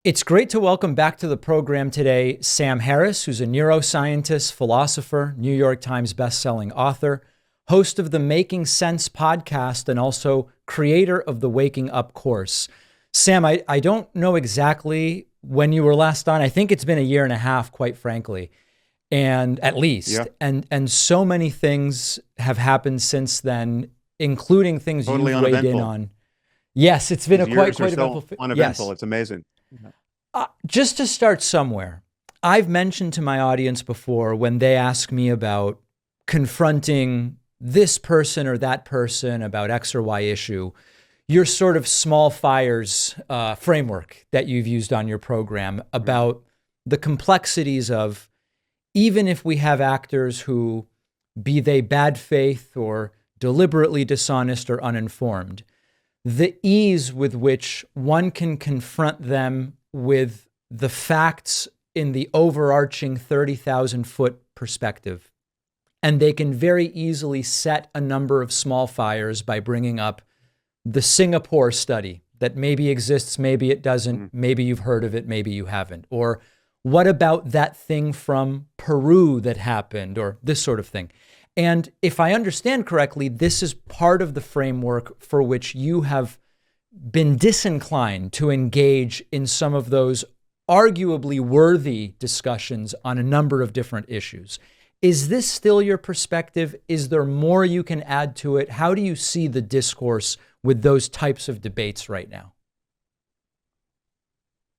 It's great to welcome back to the program today Sam Harris, who's a neuroscientist, philosopher, New York Times bestselling author, host of the Making Sense podcast, and also creator of the Waking Up course. Sam, I don't know exactly when you were last on. I think it's been a year and a half, quite frankly, and at least. Yeah, And so many things have happened since then, including things totally you've weighed in uneventful. on. Yes, it's been a These quite years are quite eventful. so uneventful. Yes. It's amazing. Yeah. Just to start somewhere, I've mentioned to my audience before when they ask me about confronting this person or that person about X or Y issue, your sort of small fires framework that you've used on your program Right. about the complexities of even if we have actors who, be they bad faith or deliberately dishonest or uninformed, the ease with which one can confront them with the facts in the overarching 30,000-foot perspective. And they can very easily set a number of small fires by bringing up the Singapore study that maybe exists, maybe it doesn't, Mhm. maybe you've heard of it, maybe you haven't. Or what about that thing from Peru that happened, or this sort of thing. And if I understand correctly, this is part of the framework for which you have been disinclined to engage in some of those arguably worthy discussions on a number of different issues. Is this still your perspective? Is there more you can add to it? How do you see the discourse with those types of debates right now?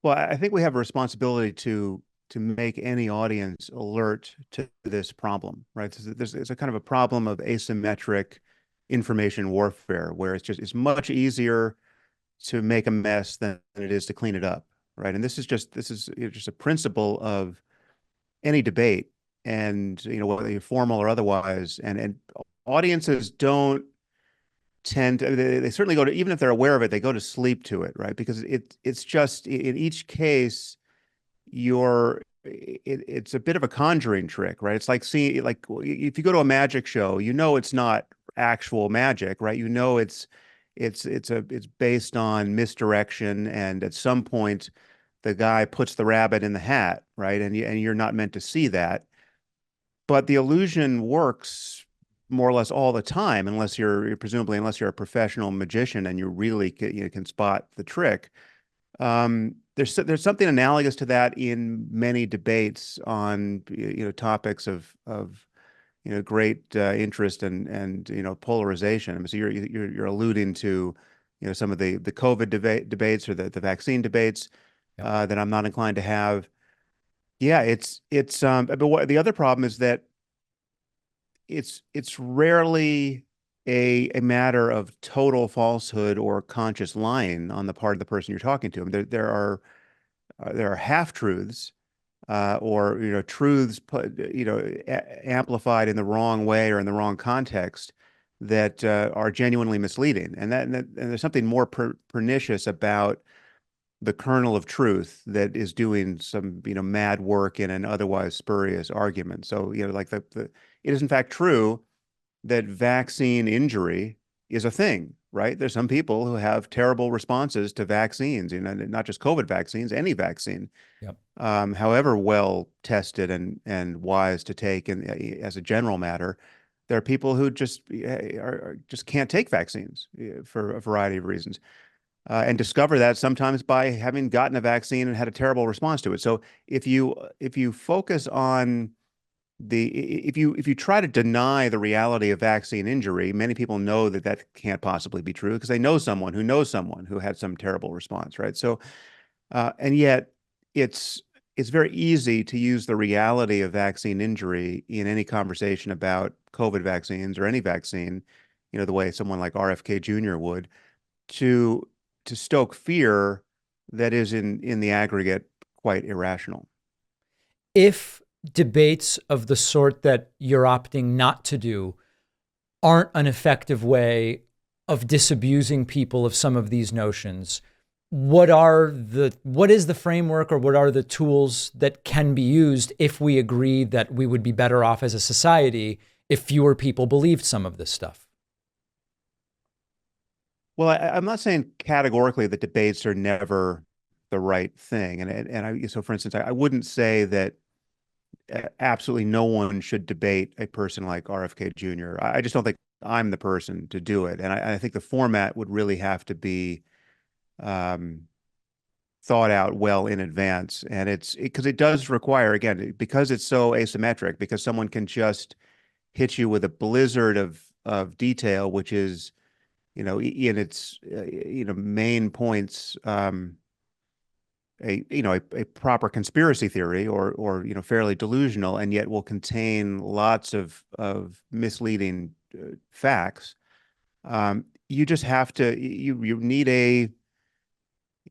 Well, I think we have a responsibility to make any audience alert to this problem, right? There's a kind of a problem of asymmetric information warfare where it's much easier to make a mess than it is to clean it up, right? And this is just a principle of any debate, and whether you're formal or otherwise, and audiences don't tend to, they certainly go to, even if they're aware of it, they go to sleep to it, right? Because it's just in each case it's a bit of a conjuring trick, right? It's like seeing, like, if you go to a magic show, it's not actual magic, right? It's based on misdirection, and at some point the guy puts the rabbit in the hat, right? And you're not meant to see that, but the illusion works more or less all the time, unless presumably, unless you're a professional magician and you really can spot the trick. There's something analogous to that in many debates on topics of great interest and polarization. I mean, so you're alluding to some of the COVID debates, or the vaccine debates Yep. that I'm not inclined to have. Yeah, but the other problem is that it's rarely a matter of total falsehood or conscious lying on the part of the person you're talking to. I mean, there are half truths, or truths put, amplified in the wrong way or in the wrong context, that are genuinely misleading. And there's something more pernicious about the kernel of truth that is doing some mad work in an otherwise spurious argument. So like it is in fact true that vaccine injury is a thing, right? There's some people who have terrible responses to vaccines, not just COVID vaccines, any vaccine, Yep. however well tested and wise to take. And as a general matter, there are people who just can't take vaccines for a variety of reasons, and discover that sometimes by having gotten a vaccine and had a terrible response to it. So if you focus on if you try to deny the reality of vaccine injury, many people know that that can't possibly be true because they know someone who had some terrible response, right? So, and yet it's it's very easy to use the reality of vaccine injury in any conversation about COVID vaccines or any vaccine, the way someone like RFK Jr. would, to stoke fear that is in the aggregate quite irrational. If debates of the sort that you're opting not to do aren't an effective way of disabusing people of some of these notions, what is the framework or what are the tools that can be used if we agree that we would be better off as a society if fewer people believed some of this stuff? Well, I'm not saying categorically that debates are never the right thing. So for instance, I wouldn't say that absolutely no one should debate a person like RFK Jr. I just don't think I'm the person to do it. And I think the format would really have to be um, thought out well in advance. And it's because it does require, again, because it's so asymmetric, because someone can just hit you with a blizzard of detail, which is, in its, main points, a proper conspiracy theory or fairly delusional, and yet will contain lots of misleading facts. You just have to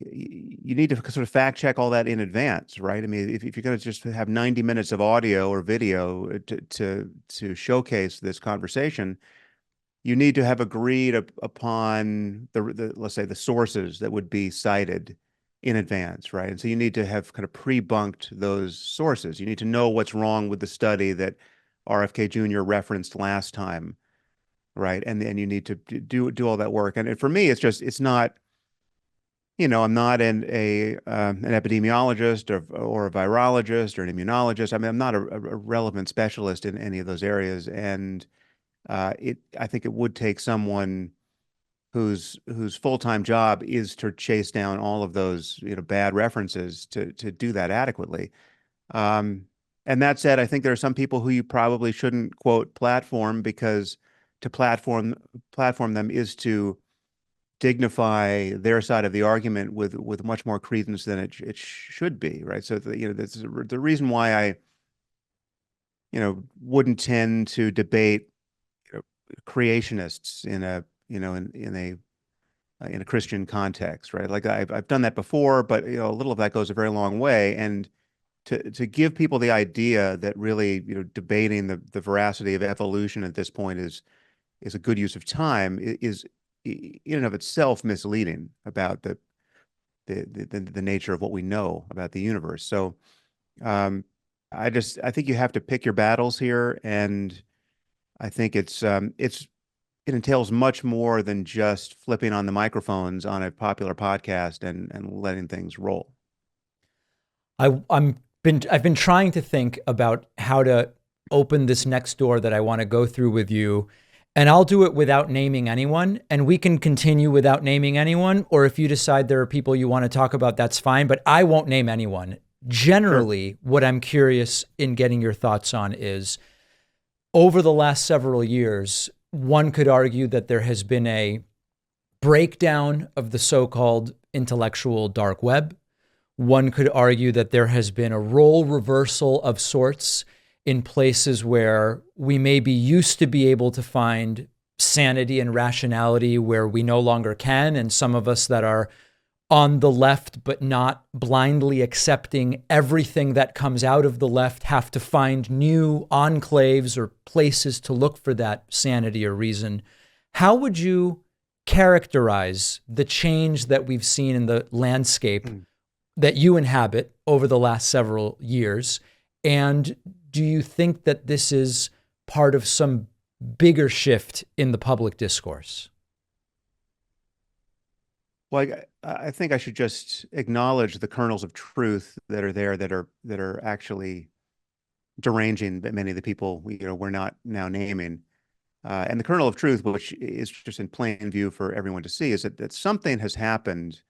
you need to sort of fact check all that in advance, right? I mean, if you're going to just have 90 minutes of audio or video to showcase this conversation, you need to have agreed upon the let's say the sources that would be cited in advance, right? And so you need to have kind of pre-bunked those sources. You need to know what's wrong with the study that RFK Jr. referenced last time, right? And then you need to do all that work. And for me, it's not, I'm not an epidemiologist or a virologist or an immunologist. I mean, I'm not a relevant specialist in any of those areas. And I think it would take someone whose full-time job is to chase down all of those, bad references to do that adequately. Um, and that said, I think there are some people who you probably shouldn't quote platform, because to platform them is to dignify their side of the argument with much more credence than it should be, right? So that's the reason why I wouldn't tend to debate creationists in a in a Christian context, right? Like I've done that before, but a little of that goes a very long way. And to give people the idea that really debating the veracity of evolution at this point is a good use of time is in and of itself misleading about the nature of what we know about the universe. So I think you have to pick your battles here, and I think it entails much more than just flipping on the microphones on a popular podcast and letting things roll. I've been trying to think about how to open this next door that I want to go through with you. And I'll do it without naming anyone, and we can continue without naming anyone. Or if you decide there are people you want to talk about, that's fine, but I won't name anyone. Generally, what I'm curious in getting your thoughts on is, over the last several years, one could argue that there has been a breakdown of the so-called intellectual dark web. One could argue that there has been a role reversal of sorts in places where we maybe used to be able to find sanity and rationality where we no longer can. And some of us that are on the left, but not blindly accepting everything that comes out of the left, have to find new enclaves or places to look for that sanity or reason. How would you characterize the change that we've seen in the landscape that you inhabit over the last several years? And do you think that this is part of some bigger shift in the public discourse? Well, I think I should just acknowledge the kernels of truth that are there that are actually deranging many of the people we're not now naming. And the kernel of truth, which is just in plain view for everyone to see, is that something has happened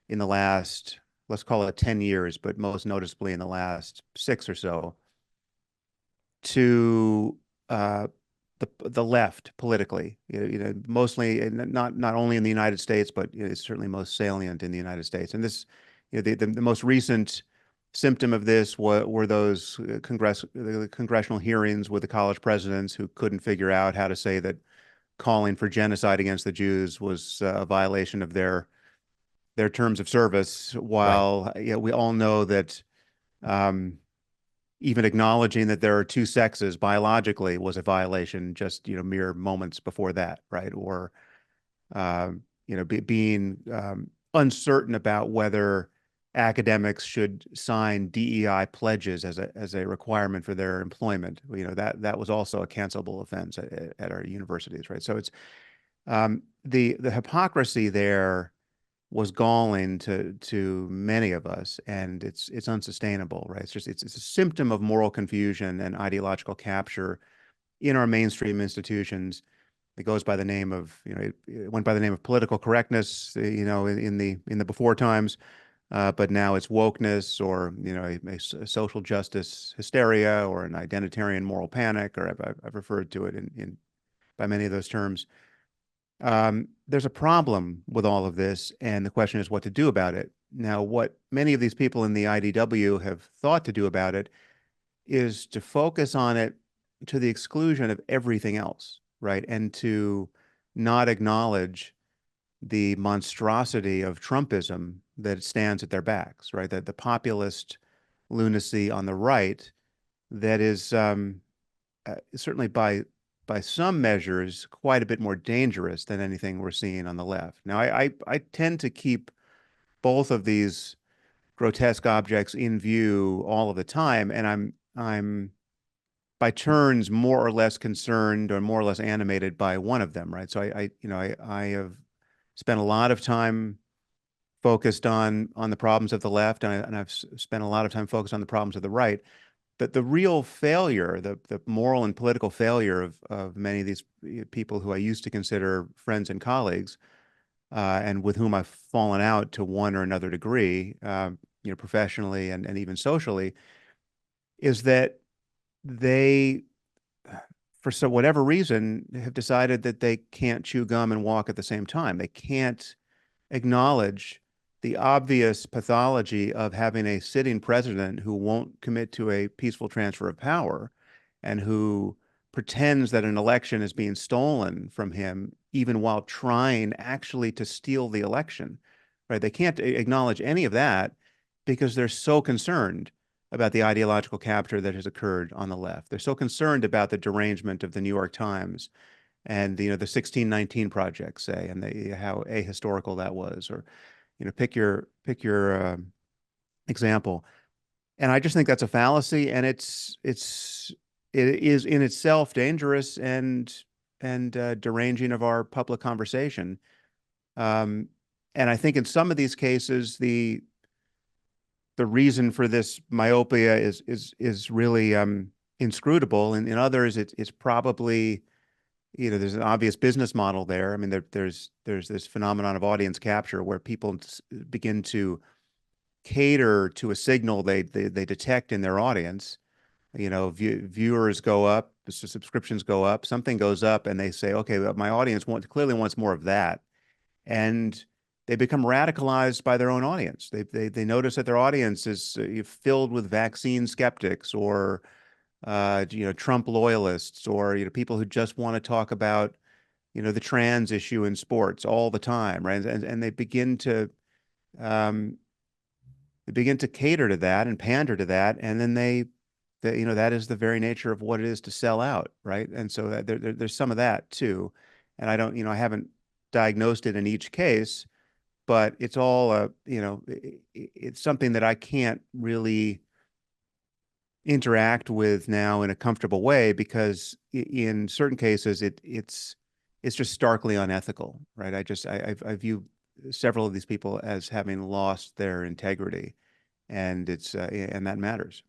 in the last, let's call it 10 years, but most noticeably in the last 6 or so, to the left politically, mostly, and not only in the United States, but it's certainly most salient in the United States. And this, the most recent symptom of this were those congressional hearings with the college presidents who couldn't figure out how to say that calling for genocide against the Jews was a violation of their terms of service, Right. while we all know that even acknowledging that there are two sexes biologically was a violation just mere moments before that, right? Or being uncertain about whether academics should sign DEI pledges as a requirement for their employment. That was also a cancelable offense at our universities, right? So it's the hypocrisy there was galling to many of us, and it's unsustainable, right? It's a symptom of moral confusion and ideological capture in our mainstream institutions. It goes by the name of, it went by the name of political correctness, in the before times, but now it's wokeness, or a social justice hysteria, or an identitarian moral panic, or I've referred to it in by many of those terms. There's a problem with all of this, and the question is what to do about it. Now, what many of these people in the IDW have thought to do about it is to focus on it to the exclusion of everything else, right? And to not acknowledge the monstrosity of Trumpism that stands at their backs, right? That the populist lunacy on the right that is certainly by some measures quite a bit more dangerous than anything we're seeing on the left. Now, I tend to keep both of these grotesque objects in view all of the time, and I'm by turns more or less concerned or more or less animated by one of them, right? So I have spent a lot of time focused on the problems of the left, and I've spent a lot of time focused on the problems of the right. But the real failure, the moral and political failure of many of these people who I used to consider friends and colleagues, and with whom I've fallen out to one or another degree, professionally and even socially, is that they, for whatever reason, have decided that they can't chew gum and walk at the same time. They can't acknowledge the obvious pathology of having a sitting president who won't commit to a peaceful transfer of power and who pretends that an election is being stolen from him, even while trying actually to steal the election, right? They can't acknowledge any of that because they're so concerned about the ideological capture that has occurred on the left. They're so concerned about the derangement of the New York Times and the 1619 Project, say, and how ahistorical that was, or pick your example. And I just think that's a fallacy, and it is in itself dangerous and deranging of our public conversation. Um, and I think in some of these cases, the reason for this myopia is really inscrutable, and in others, it's probably, there's an obvious business model there. I mean, there's this phenomenon of audience capture where people begin to cater to a signal they detect in their audience. Viewers go up, subscriptions go up, something goes up, and they say, okay, well, my audience clearly wants more of that, and they become radicalized by their own audience. They notice that their audience is filled with vaccine skeptics, or Trump loyalists, or people who just want to talk about the trans issue in sports all the time, right? And um, they begin to cater to that and pander to that, and then that is the very nature of what it is to sell out, right? And so there's some of that too, and I haven't diagnosed it in each case, but it's all it's something that I can't really interact with now in a comfortable way, because in certain cases it's just starkly unethical, right? I view several of these people as having lost their integrity, and and that matters.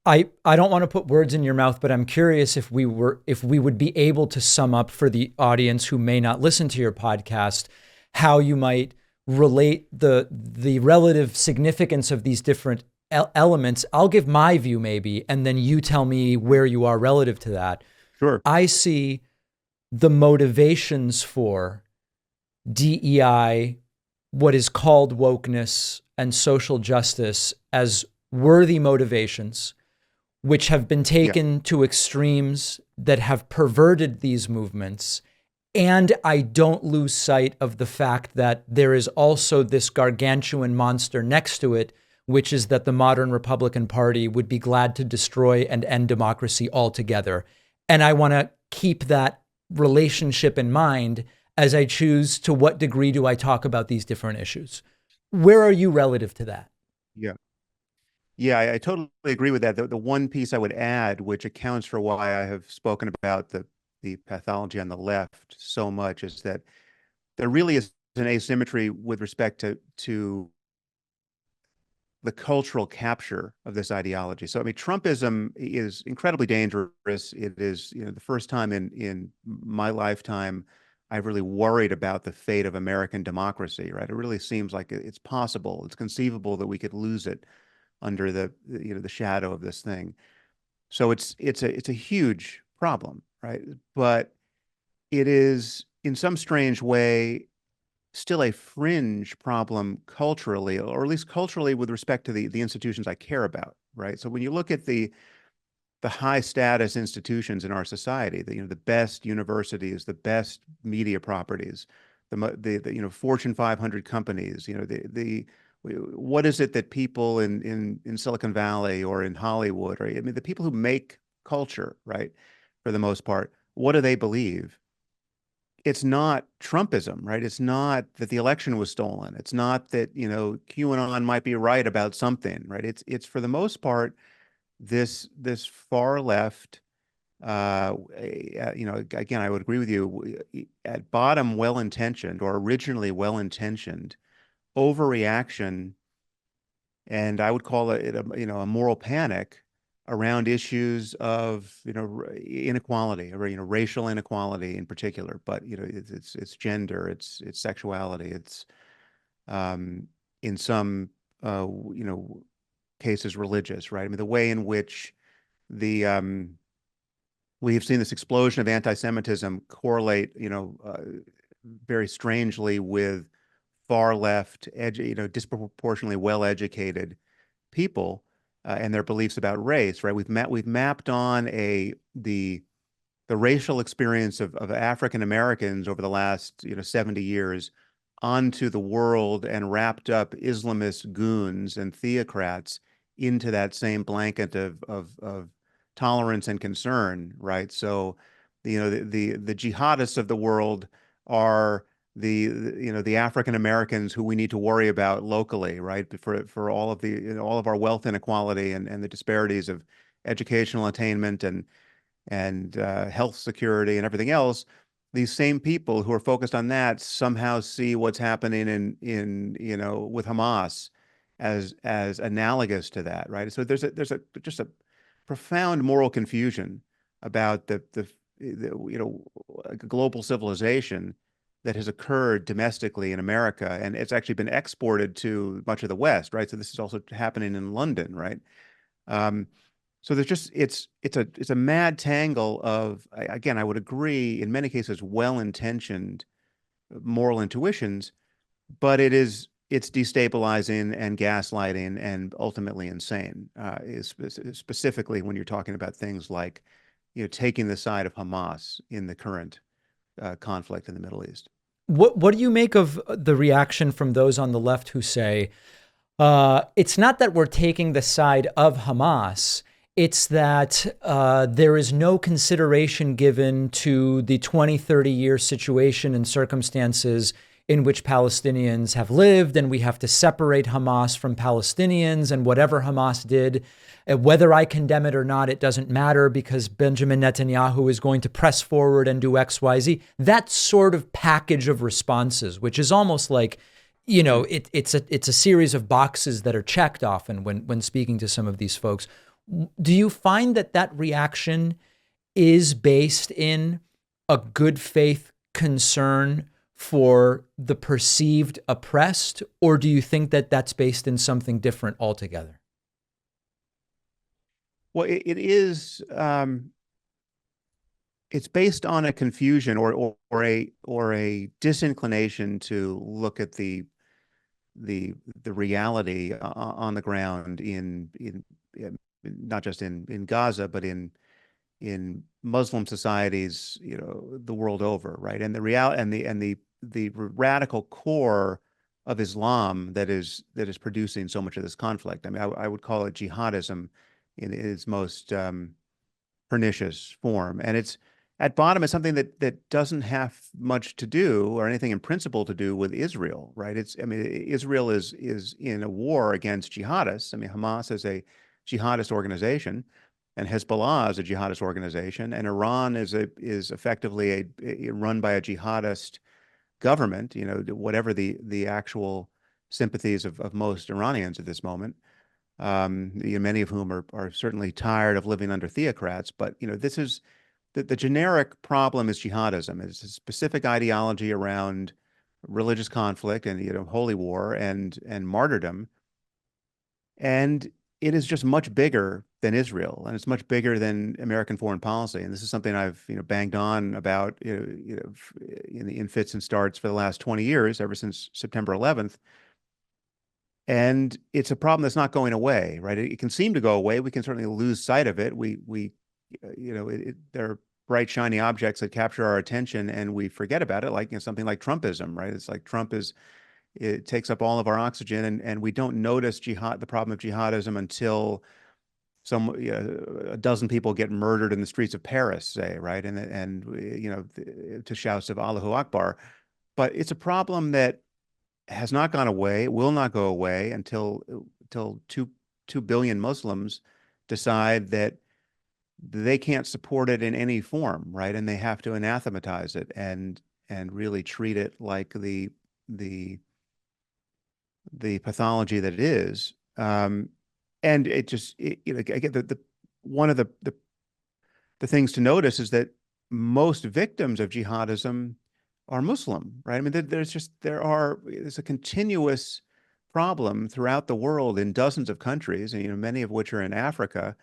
I don't want to put words in your mouth, but I'm curious if we would be able to sum up for the audience who may not listen to your podcast, how you might relate the relative significance of these different elements. I'll give my view maybe, and then you tell me where you are relative to that. Sure. I see the motivations for DEI, what is called wokeness, and social justice as worthy motivations, which have been Yeah. taken to extremes that have perverted these movements. And I don't lose sight of the fact that there is also this gargantuan monster next to it, which is that the modern Republican Party would be glad to destroy and end democracy altogether. And I want to keep that relationship in mind as I choose to what degree do I talk about these different issues. Where are you relative to that? Yeah. Yeah, I totally agree with that. The one piece I would add, which accounts for why I have spoken about the pathology on the left so much, is that there really is an asymmetry with respect to the cultural capture of this ideology. So, I mean, Trumpism is incredibly dangerous. It is, the first time in my lifetime I've really worried about the fate of American democracy, right? It really seems like it's possible, it's conceivable that we could lose it under the shadow of this thing. So it's a huge problem, right? But it is in some strange way still a fringe problem culturally, or at least culturally with respect to the institutions I care about, right? So when you look at the high status institutions in our society, the best universities, the best media properties, the Fortune 500 companies, the what is it that people in Silicon Valley or in Hollywood, or I mean the people who make culture, right, for the most part, what do they believe? It's not Trumpism, right? It's not that the election was stolen. It's not that, QAnon might be right about something, right? It's for the most part this far left, again, I would agree with you, at bottom well-intentioned or originally well-intentioned overreaction, and I would call it a moral panic around issues of inequality, or racial inequality in particular, but it's gender, it's sexuality, it's um, in some cases religious, right? I mean the way in which the we have seen this explosion of anti-Semitism correlate, very strangely with far left, disproportionately well-educated people and their beliefs about race, right? We've mapped on the racial experience of African Americans over the last 70 years onto the world and wrapped up Islamist goons and theocrats into that same blanket of tolerance and concern, right? So, the jihadists of the world are the African Americans who we need to worry about locally, right? For all of all of our wealth inequality and the disparities of educational attainment and health security and everything else, these same people who are focused on that somehow see what's happening in with Hamas as analogous to that, right? So there's a just a profound moral confusion about a global civilization that has occurred domestically in America, and it's actually been exported to much of the West, right? So this is also happening in London, right? Um, so there's just it's a mad tangle of, again, I would agree in many cases well-intentioned moral intuitions, but it's destabilizing and gaslighting and ultimately insane, specifically when you're talking about things like taking the side of Hamas in the current conflict in the Middle East. What do you make of the reaction from those on the left who say, it's not that we're taking the side of Hamas, it's that there is no consideration given to the 20, 30-year situation and circumstances in which Palestinians have lived, and we have to separate Hamas from Palestinians, and whatever Hamas did, whether I condemn it or not, it doesn't matter because Benjamin Netanyahu is going to press forward and do X, Y, Z. That sort of package of responses, which is almost like, it's a series of boxes that are checked often when speaking to some of these folks. Do you find that reaction is based in a good faith concern for the perceived oppressed, or do you think that that's based in something different altogether? Well, it is. It's based on a confusion or a disinclination to look at the reality on the ground in not just in Gaza, but in Muslim societies, the world over, right? And the radical core of Islam that is producing so much of this conflict. I mean, I would call it jihadism in its most pernicious form. And it's at bottom, it's something that doesn't have much to do or anything in principle to do with Israel, right? I mean, Israel is in a war against jihadists. I mean, Hamas is a jihadist organization, and Hezbollah is a jihadist organization, and Iran is effectively run by a jihadist government, whatever the actual sympathies of most Iranians at this moment, many of whom are certainly tired of living under theocrats. But this is the generic problem is jihadism. It's a specific ideology around religious conflict and holy war and martyrdom, and it is just much bigger than Israel, and it's much bigger than American foreign policy. And this is something I've banged on about in fits and starts for the last 20 years, ever since September 11th. And it's a problem that's not going away, right? It can seem to go away. We can certainly lose sight of it. There are bright, shiny objects that capture our attention, and we forget about it, like something like Trumpism, right? It's like it takes up all of our oxygen, and we don't notice the problem of jihadism until a dozen people get murdered in the streets of Paris, say, right? To shouts of Allahu Akbar. But it's a problem that has not gone away, will not go away until 2 billion Muslims decide that they can't support it in any form, right? And they have to anathematize it and really treat it like the pathology that it is. And it just, I get one of the things to notice is that most victims of jihadism are Muslim, right? I mean, there's a continuous problem throughout the world in dozens of countries, and many of which are in Africa,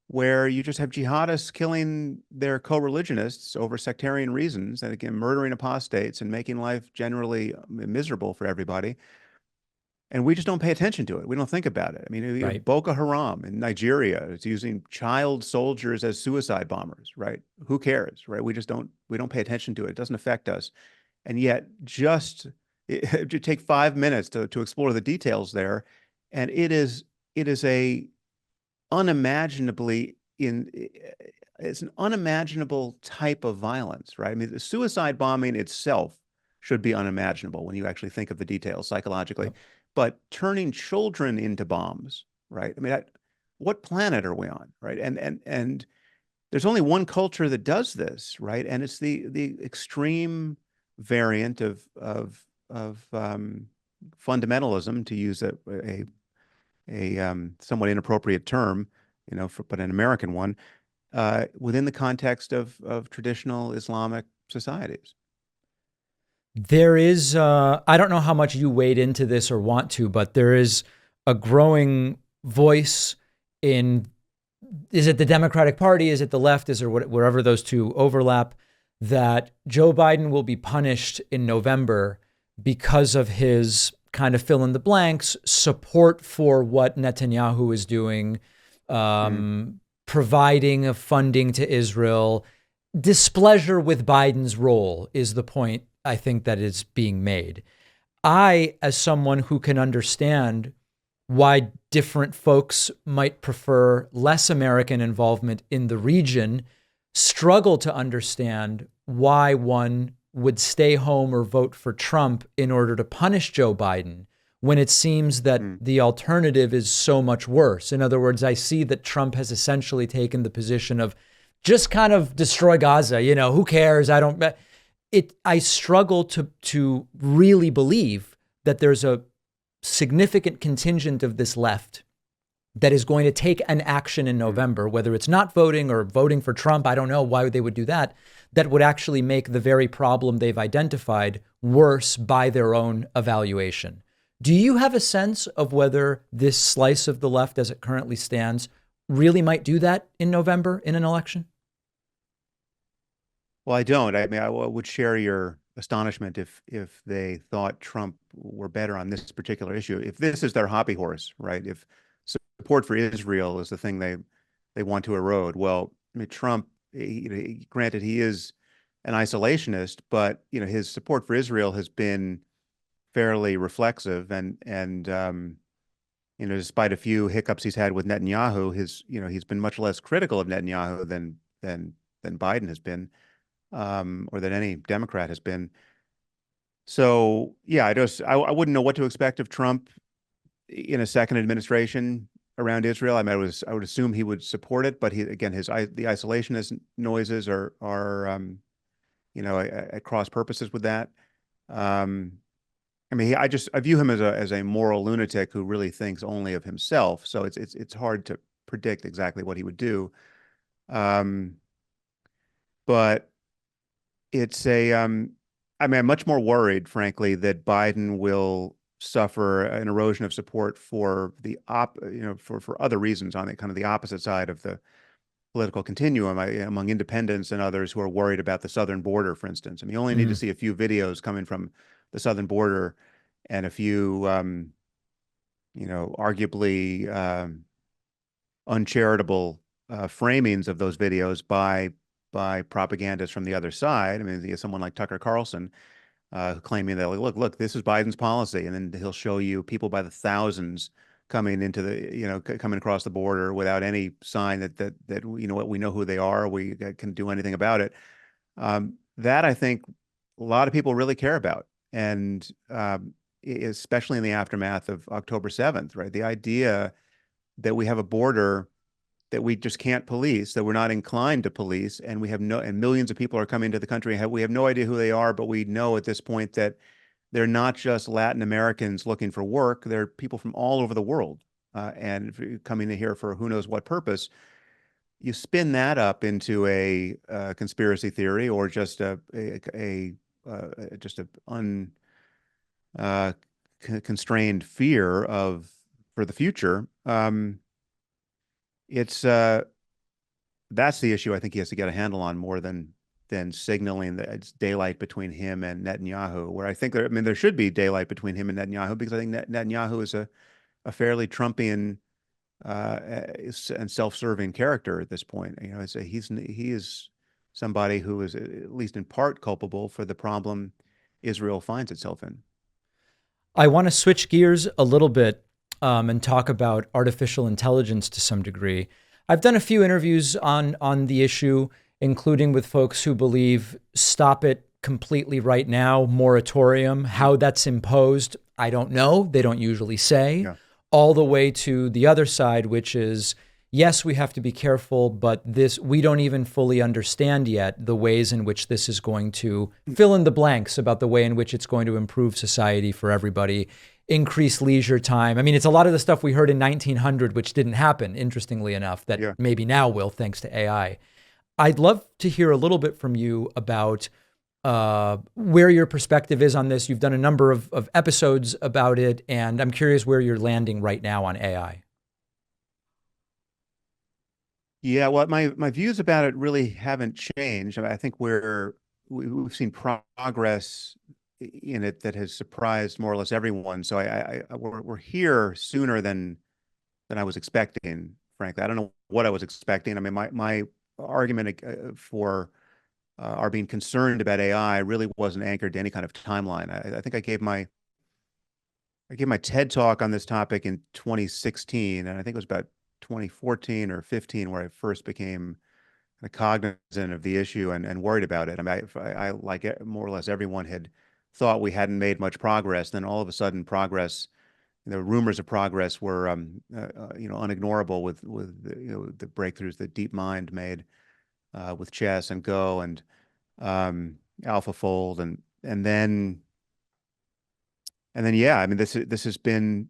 where you just have jihadists killing their co-religionists over sectarian reasons, and again, murdering apostates and making life generally miserable for everybody. And we just don't pay attention to it. We don't think about it. I mean, Right. Boko Haram in Nigeria is using child soldiers as suicide bombers, right? Who cares, right? We don't pay attention to it. It doesn't affect us. And yet it take 5 minutes to explore the details there. And it is a unimaginably it's an unimaginable type of violence, right? I mean, the suicide bombing itself should be unimaginable when you actually think of the details psychologically. Yep. But turning children into bombs, right? I mean, what planet are we on, right? And there's only one culture that does this, right? And it's the extreme variant of fundamentalism, to use a somewhat inappropriate term, but an American one, within the context of traditional Islamic societies. There is, I don't know how much you wade into this or want to, but there is a growing voice is it the Democratic Party? Is it the left? Is it wherever those two overlap, that Joe Biden will be punished in November because of his kind of fill in the blanks support for what Netanyahu is doing, providing of funding to Israel. Displeasure with Biden's role is the point I think that is being made. I, as someone who can understand why different folks might prefer less American involvement in the region, struggle to understand why one would stay home or vote for Trump in order to punish Joe Biden when it seems that the alternative is so much worse. In other words, I see that Trump has essentially taken the position of just kind of destroy Gaza. Who cares? I struggle to really believe that there's a significant contingent of this left that is going to take an action in November, whether it's not voting or voting for Trump. I don't know why they would do that. That would actually make the very problem they've identified worse by their own evaluation. Do you have a sense of whether this slice of the left as it currently stands really might do that in November in an election? Well, I don't. I mean, I would share your astonishment if they thought Trump were better on this particular issue. If this is their hobby horse, right? If support for Israel is the thing they want to erode, well, I mean, Trump, granted, he is an isolationist, but his support for Israel has been fairly reflexive, and despite a few hiccups he's had with Netanyahu, he's been much less critical of Netanyahu than Biden has been, or than any Democrat has been. So yeah, I wouldn't know what to expect of Trump in a second administration around Israel. I mean, I would assume he would support it, but the isolationist noises are at cross purposes with that. Um, I mean, I view him as a moral lunatic who really thinks only of himself. So it's hard to predict exactly what he would do. Um, but it's a I mean, I'm much more worried, frankly, that Biden will suffer an erosion of support for for other reasons on the kind of the opposite side of the political continuum, among independents and others who are worried about the southern border, for instance. I mean, you only need to Mm. see a few videos coming from the southern border and a few, arguably uncharitable framings of those videos by propagandists from the other side. I mean, you have someone like Tucker Carlson claiming that, like, look, this is Biden's policy, and then he'll show you people by the thousands coming into coming across the border without any sign that what, we know who they are, we can do anything about it. That I think a lot of people really care about, and especially in the aftermath of October 7th, right? The idea that we have a border that we just can't police, that we're not inclined to police, and millions of people are coming to the country, and we have no idea who they are, but we know at this point that they're not just Latin Americans looking for work; they're people from all over the world, and coming in here for who knows what purpose. You spin that up into a conspiracy theory or just just a un constrained fear of for the future. It's That's the issue I think he has to get a handle on more than signaling that it's daylight between him and Netanyahu, where I mean, there should be daylight between him and Netanyahu because I think Netanyahu is a fairly Trumpian and self-serving character at this point. He is somebody who is at least in part culpable for the problem Israel finds itself in. I want to switch gears a little bit and talk about artificial intelligence to some degree. I've done a few interviews on the issue, including with folks who believe stop it completely right now, moratorium. How that's imposed, I don't know. They don't usually say. Yeah, All the way to the other side, which is yes, we have to be careful, but we don't even fully understand yet the ways in which this is going to fill in the blanks about the way in which it's going to improve society for everybody, increase leisure time. I mean, it's a lot of the stuff we heard in 1900, which didn't happen, interestingly enough, that yeah. maybe now will, thanks to AI. I'd love to hear a little bit from you about where your perspective is on this. You've done a number of episodes about it, and I'm curious where you're landing right now on AI. Yeah, well, my views about it really haven't changed. I mean, I think we've seen progress in it that has surprised more or less everyone. So we're here sooner than I was expecting, frankly. I don't know what I was expecting. I mean, my argument for our being concerned about AI really wasn't anchored to any kind of timeline. I think I gave my TED talk on this topic in 2016, and I think it was about 2014 or 15 where I first became cognizant of the issue and worried about it. I mean, like more or less everyone had thought we hadn't made much progress. Then all of a sudden, the rumors of progress were, unignorable with the breakthroughs that DeepMind made with chess and Go and AlphaFold and then yeah, I mean this has been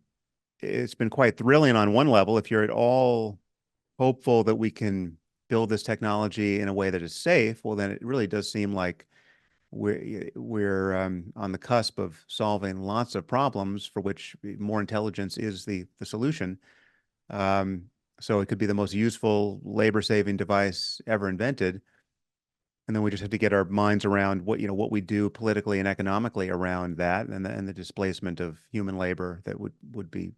it's been quite thrilling on one level. If you're at all hopeful that we can build this technology in a way that is safe, well, then it really does seem like we're on the cusp of solving lots of problems for which more intelligence is the solution. Um, so it could be the most useful labor-saving device ever invented. And then we just have to get our minds around what we do politically and economically around that, and the displacement of human labor that would be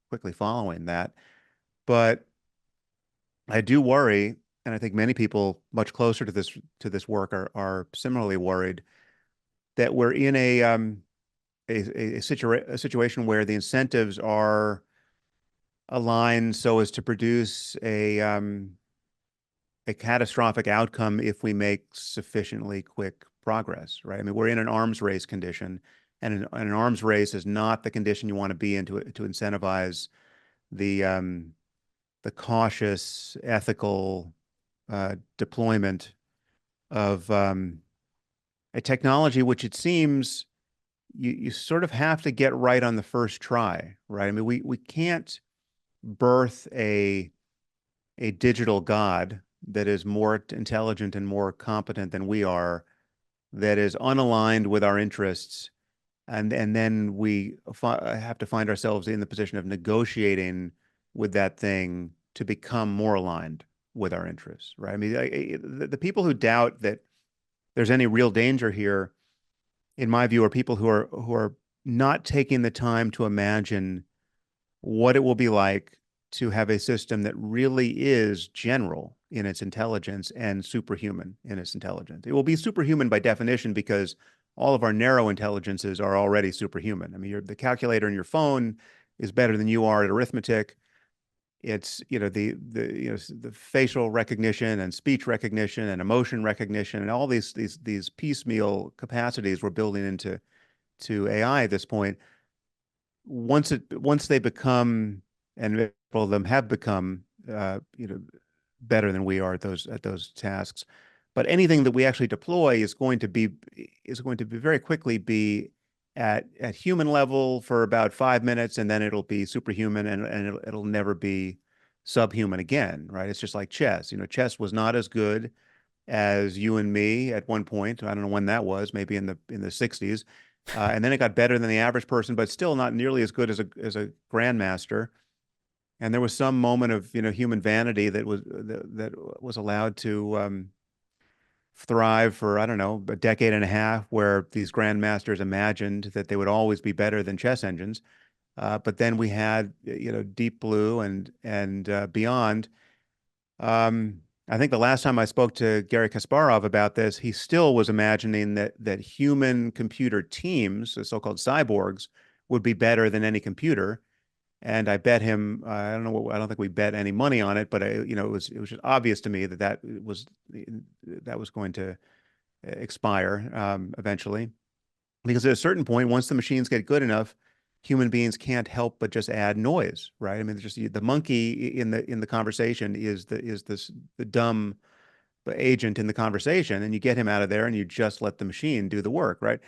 quickly following that. But I do worry, and I think many people much closer to this work are similarly worried that we're in a situation where the incentives are aligned so as to produce a catastrophic outcome if we make sufficiently quick progress, right? I mean, we're in an arms race condition, and an arms race is not the condition you want to be in to incentivize the cautious, ethical deployment of a technology which it seems you sort of have to get right on the first try, right? I mean, we can't birth a digital god that is more intelligent and more competent than we are, that is unaligned with our interests, and then we have to find ourselves in the position of negotiating with that thing to become more aligned with our interests, right? I mean, the people who doubt that there's any real danger here, in my view, are people who are not taking the time to imagine what it will be like to have a system that really is general in its intelligence and superhuman in its intelligence. It will be superhuman by definition because all of our narrow intelligences are already superhuman. I mean, the calculator in your phone is better than you are at arithmetic. It's, the facial recognition and speech recognition and emotion recognition and all these piecemeal capacities we're building into AI at this point. Once they become, and all of them have become, better than we are at those tasks. But anything that we actually deploy is going to be very quickly be at human level for about 5 minutes, and then it'll be superhuman, and it'll never be subhuman again, right? It's just like chess. Chess was not as good as you and me at one point. I don't know when that was, maybe in the 60s. And then it got better than the average person, but still not nearly as good as a grandmaster. And there was some moment of human vanity that was allowed to thrive for, I don't know, a decade and a half, where these grandmasters imagined that they would always be better than chess engines. But then we had Deep Blue and beyond. I think the last time I spoke to Gary Kasparov about this, he still was imagining that human computer teams, the so-called cyborgs, would be better than any computer. And I bet him, I don't know, I don't think we bet any money on it, but it was just obvious to me that was going to expire eventually, because at a certain point, once the machines get good enough, human beings can't help but just add noise, right? I mean, just the monkey in the conversation is the dumb agent in the conversation, and you get him out of there, and you just let the machine do the work, right?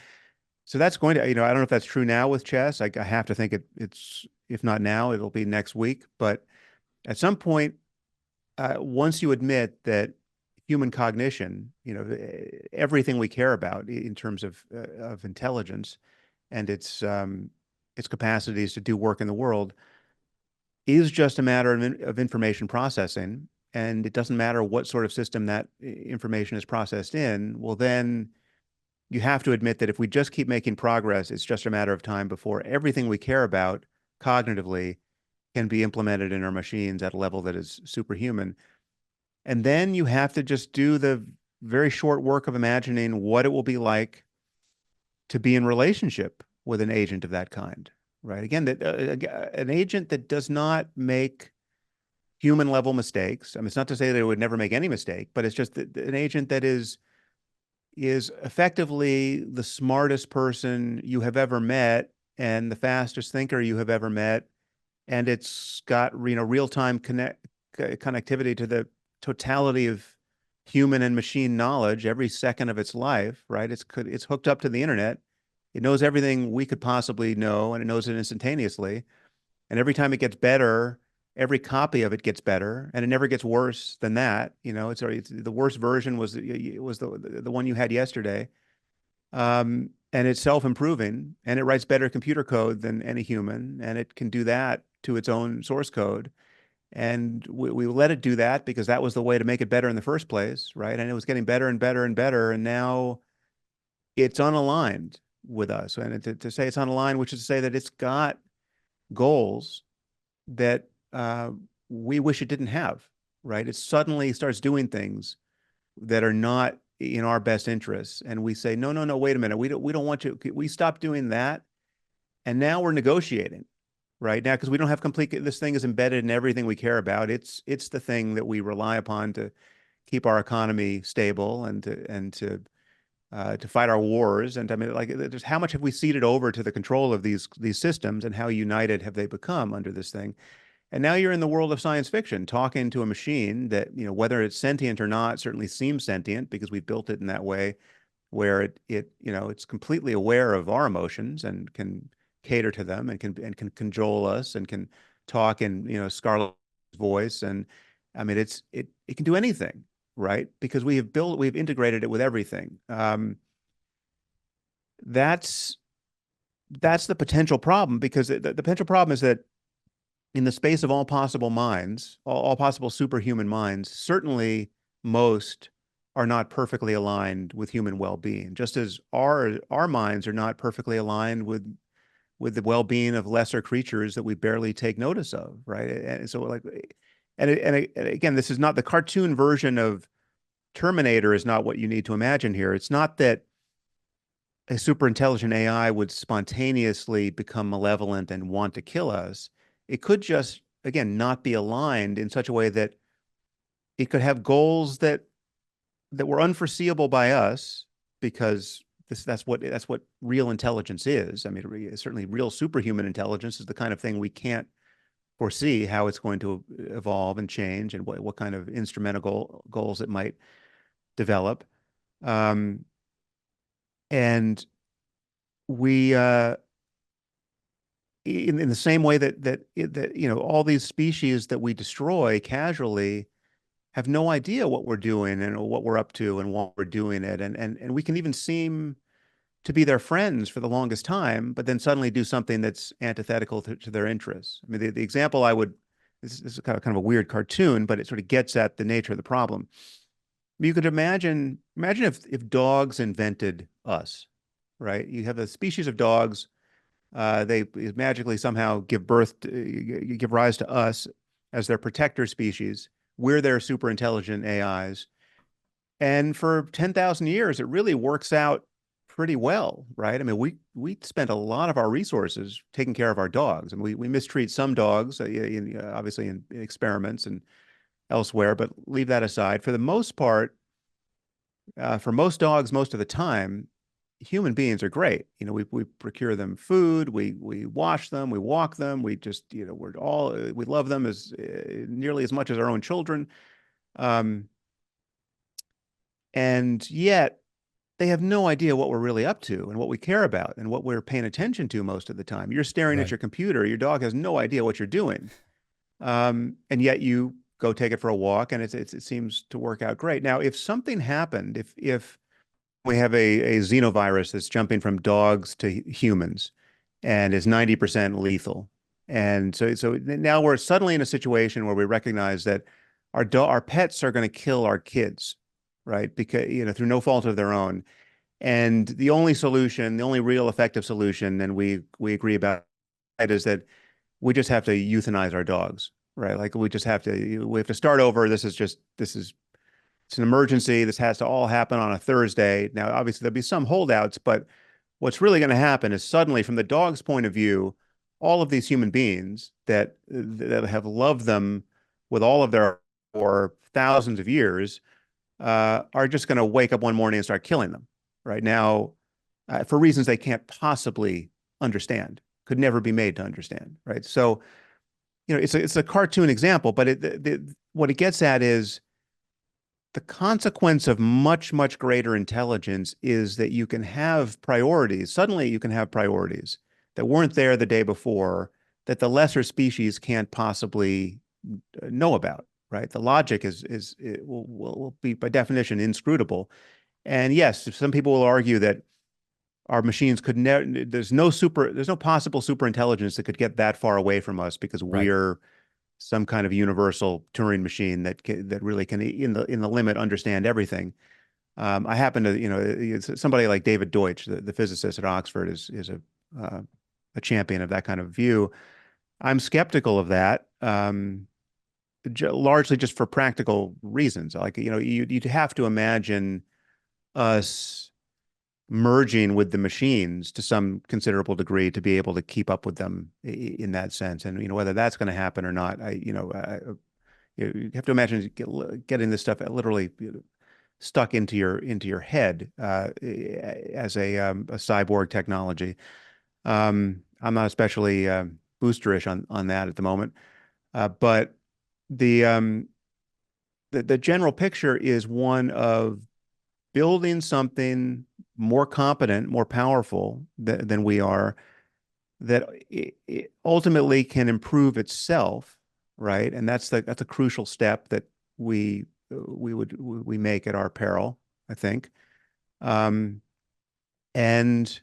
So that's going to, I don't know if that's true now with chess. I have to think it's, if not now, it'll be next week. But at some point, once you admit that human cognition, everything we care about in terms of intelligence and its capacities to do work in the world, is just a matter of information processing, and it doesn't matter what sort of system that information is processed in, well, then you have to admit that if we just keep making progress, it's just a matter of time before everything we care about cognitively can be implemented in our machines at a level that is superhuman. And then you have to just do the very short work of imagining what it will be like to be in relationship with an agent of that kind, right? Again, an agent that does not make human level mistakes. I mean, it's not to say that it would never make any mistake, but it's just an agent that is effectively the smartest person you have ever met and the fastest thinker you have ever met, and it's got real-time connectivity to the totality of human and machine knowledge every second of its life, right? It's hooked up to the internet. It knows everything we could possibly know, and it knows it instantaneously. And every time it gets better, every copy of it gets better, and it never gets worse than that. It's the worst version was the one you had yesterday. And it's self-improving, and it writes better computer code than any human, and it can do that to its own source code. And we let it do that because that was the way to make it better in the first place, right? And it was getting better and better and better, and now it's unaligned with us. And to say it's unaligned, which is to say that it's got goals that we wish it didn't have, right? It suddenly starts doing things that are not in our best interests, and we say, no, no, no, wait a minute, we don't want you. We stop doing that, and now we're negotiating, right? Now, because we don't have complete. This thing is embedded in everything we care about. It's the thing that we rely upon to keep our economy stable and to fight our wars. And I mean, like, just how much have we ceded over to the control of these systems, and how united have they become under this thing? And now you're in the world of science fiction, talking to a machine that, whether it's sentient or not, certainly seems sentient because we built it in that way. where it's completely aware of our emotions and can cater to them and can cajole us and can talk in, Scarlett's voice. And I mean, it can do anything, right? Because we've integrated it with everything. That's that's the potential problem, because the potential problem is that in the space of all possible minds, all possible superhuman minds, certainly most are not perfectly aligned with human well-being, just as our minds are not perfectly aligned with the well-being of lesser creatures that we barely take notice of, right? And so like, and again, this is not the cartoon version of Terminator is not what you need to imagine here. It's not that a super intelligent AI would spontaneously become malevolent and want to kill us. It could just, again, not be aligned in such a way that it could have goals that were unforeseeable by us, because that's what real intelligence is. I mean, certainly real superhuman intelligence is the kind of thing we can't foresee how it's going to evolve and change, and what kind of instrumental goals it might develop. Um, and we in the same way that all these species that we destroy casually have no idea what we're doing and what we're up to and why we're doing it, and we can even seem to be their friends for the longest time, but then suddenly do something that's antithetical to their interests. I mean, the example I would this is kind of a weird cartoon, but it sort of gets at the nature of the problem. You could imagine if dogs invented us, right? You have a species of dogs. They magically somehow give rise to us as their protector species. We're their super intelligent AIs. And for 10,000 years, it really works out pretty well, right? I mean, we spent a lot of our resources taking care of our dogs. I mean, we mistreat some dogs, obviously in experiments and elsewhere, but leave that aside. For the most part, for most dogs, most of the time, human beings are great. We procure them food, we wash them, we walk them, we just, we love them as nearly as much as our own children. Um, and yet they have no idea what we're really up to and what we care about and what we're paying attention to most of the time. You're staring at Right. your computer, your dog has no idea what you're doing. And yet you go take it for a walk, and it seems to work out great. Now, if something happened, if we have a xenovirus that's jumping from dogs to humans and is 90% lethal. And so now we're suddenly in a situation where we recognize that our pets are going to kill our kids, right? Because, through no fault of their own. And the only solution, the only real effective solution, and we agree about it, is that we just have to euthanize our dogs, right? Like we have to start over. It's an emergency. This has to all happen on a Thursday. Now, obviously, there'll be some holdouts, but what's really going to happen is suddenly, from the dog's point of view, all of these human beings that have loved them with all of their for thousands of years are just going to wake up one morning and start killing them. Right now, for reasons they can't possibly understand, could never be made to understand. Right. So, it's a cartoon example, but what it gets at is the consequence of much, much greater intelligence is that you can have priorities. Suddenly, you can have priorities that weren't there the day before, that the lesser species can't possibly know about, right? The logic will be, by definition, inscrutable. And yes, some people will argue that our machines could never, there's no possible super intelligence that could get that far away from us, because Right. we're some kind of universal Turing machine that really can, in the limit, understand everything. I happen to, somebody like David Deutsch, the physicist at Oxford, is a champion of that kind of view. I'm skeptical of that, largely just for practical reasons. Like, you'd have to imagine us merging with the machines to some considerable degree to be able to keep up with them in that sense. And, whether that's going to happen or not, you have to imagine getting this stuff literally stuck into your head as a cyborg technology. I'm not especially boosterish on that at the moment, but the the general picture is one of building something more competent, more powerful than we are, that it ultimately can improve itself, right? And that's a crucial step that we make at our peril, I think. Um, and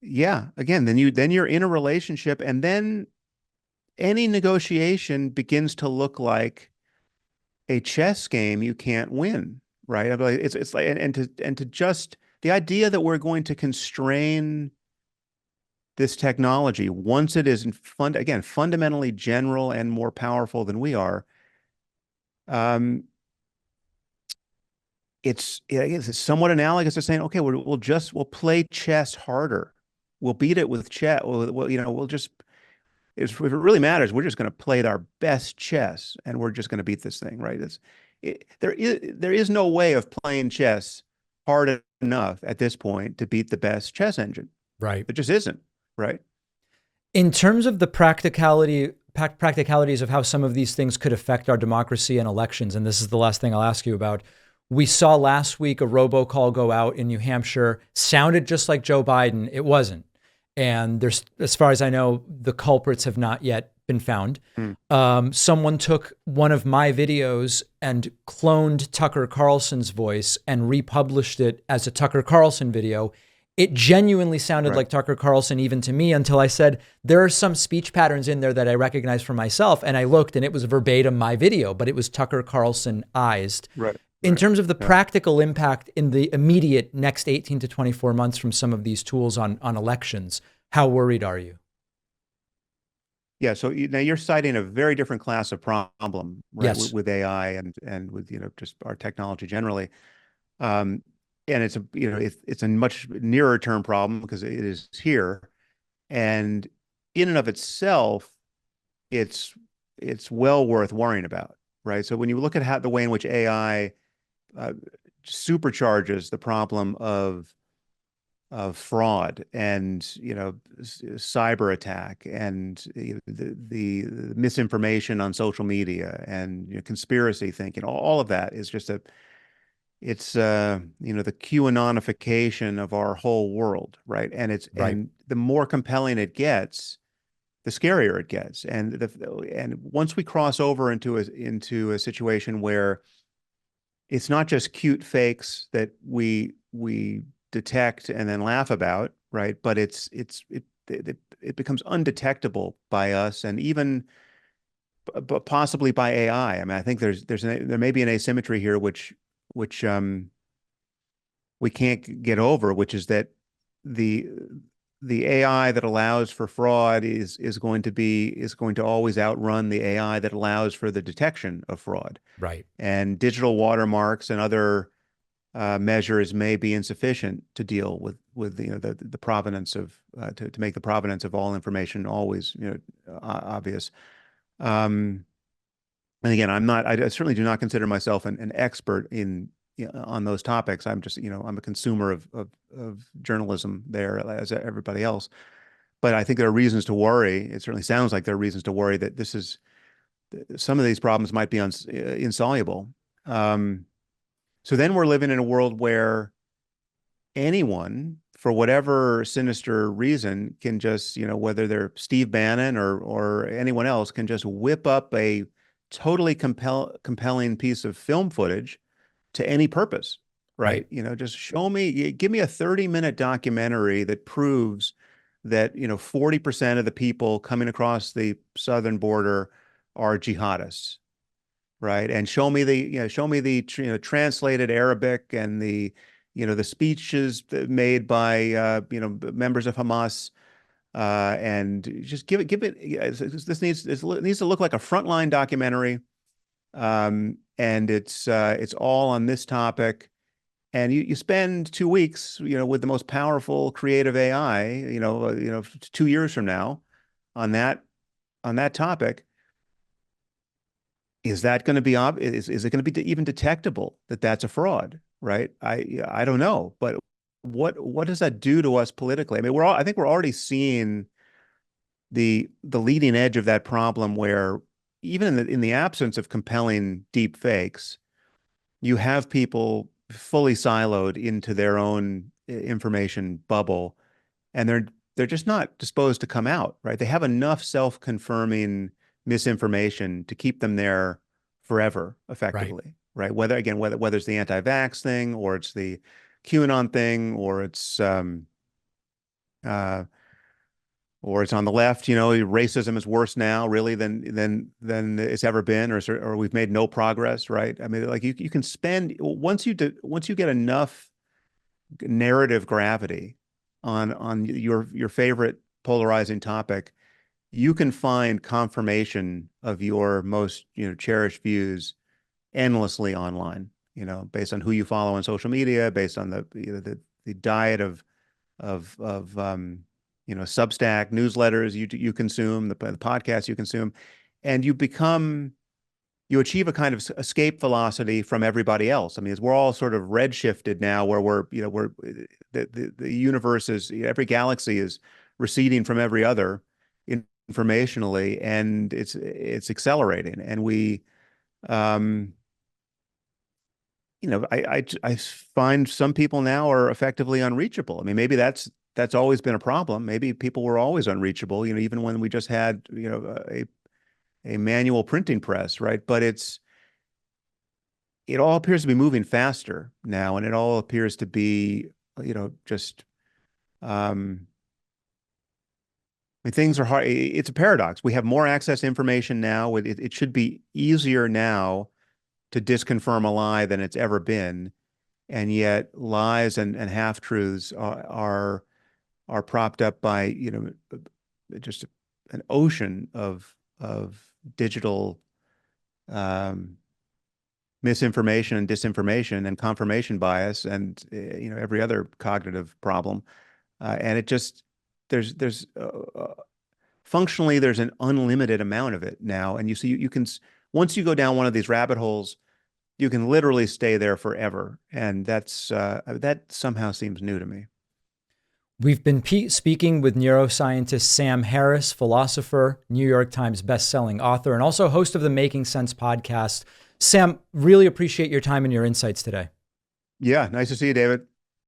yeah, again, then you're in a relationship, and then any negotiation begins to look like a chess game you can't win, right? I mean, like, it's like and to just the idea that we're going to constrain this technology once it is again fundamentally general and more powerful than we are, um, it's somewhat analogous to saying, okay, we'll play chess harder, we'll beat it with chess, we'll just if it really matters, we're just going to play our best chess and we're just going to beat this thing, right? There is no way of playing chess hard enough at this point to beat the best chess engine. Right. It just isn't, right? In terms of the practicalities of how some of these things could affect our democracy and elections, and this is the last thing I'll ask you about. We saw last week a robocall go out in New Hampshire, sounded just like Joe Biden. It wasn't. And there's, as far as I know, the culprits have not yet been found. Mm. Someone took one of my videos and cloned Tucker Carlson's voice and republished it as a Tucker Carlson video. It genuinely sounded Right. like Tucker Carlson, even to me, until I said, there are some speech patterns in there that I recognize for myself. And I looked and it was verbatim my video, but it was Tucker Carlson-ized. Right. In Right. terms of the Yeah. practical impact in the immediate next 18 to 24 months from some of these tools on elections, how worried are you? Yeah. So now you're citing a very different class of problem, right? Yes. With AI and with, just our technology generally. Um, and it's a much nearer term problem because it is here. And in and of itself, it's it's well worth worrying about, right? So when you look at the way in which AI uh, supercharges the problem of fraud and cyber attack and the misinformation on social media and conspiracy thinking, all of that is just the QAnonification of our whole world, right? Right. And the more compelling it gets, the scarier it gets. And once we cross over into a situation where it's not just cute fakes that we detect and then laugh about, right? But it becomes undetectable by us and even possibly by AI. I mean, I think there may be an asymmetry here which we can't get over, which is that the the AI that allows for fraud is going to always outrun the AI that allows for the detection of fraud. Right. And digital watermarks and other measures may be insufficient to deal with the provenance of to make the provenance of all information always obvious. Um, and again, I certainly do not consider myself an expert on those topics. I'm just I'm a consumer of journalism there as everybody else. But I think there are reasons to worry. It certainly sounds like there are reasons to worry that some of these problems might be insoluble. Um, so then we're living in a world where anyone, for whatever sinister reason, can just, whether they're Steve Bannon or anyone else, can just whip up a totally compelling piece of film footage to any purpose, Right. right? Just give me a 30-minute documentary that proves that, 40% of the people coming across the southern border are jihadists, right? And show me the translated Arabic and the speeches made by members of Hamas, and just give it. This needs to look like a frontline documentary, and it's all on this topic. And you spend 2 weeks, with the most powerful creative AI, 2 years from now, on that topic. Is that going to be is it going to be even detectable that that's a fraud, right? I don't know, but what does that do to us politically? I mean, I think we're already seeing the leading edge of that problem, where even in the absence of compelling deep fakes, you have people fully siloed into their own information bubble, and they're just not disposed to come out, right? They have enough self-confirming misinformation to keep them there forever, Right. effectively, right? Whether it's the anti-vax thing, or it's the QAnon thing, uh, or it's on the left. Racism is worse now, really, than it's ever been, or we've made no progress, right? I mean, like you can spend once you get enough narrative gravity on your favorite polarizing topic, you can find confirmation of your most cherished views endlessly online. Based on who you follow on social media, based on the diet of Substack newsletters you consume, the podcasts you consume, and you achieve a kind of escape velocity from everybody else. I mean, we're all sort of redshifted now, where the universe is, every galaxy is receding from every other informationally, and it's accelerating. And um, I find some people now are effectively unreachable. I mean, maybe that's always been a problem. Maybe people were always unreachable, even when we just had, a manual printing press, right? But it all appears to be moving faster now, and it all appears to be, just I mean, things are hard. It's a paradox. We have more access to information now. It should be easier now to disconfirm a lie than it's ever been, and yet lies and half truths are propped up by just an ocean of digital um, misinformation and disinformation and confirmation bias, and every other cognitive problem, and it just there's functionally there's an unlimited amount of it now, and you can, once you go down one of these rabbit holes, you can literally stay there forever, and that somehow seems new to me. We've been speaking with neuroscientist Sam Harris, philosopher, New York Times bestselling author, and also host of the Making Sense podcast. Sam, really appreciate your time and your insights today. Yeah, nice to see you, David.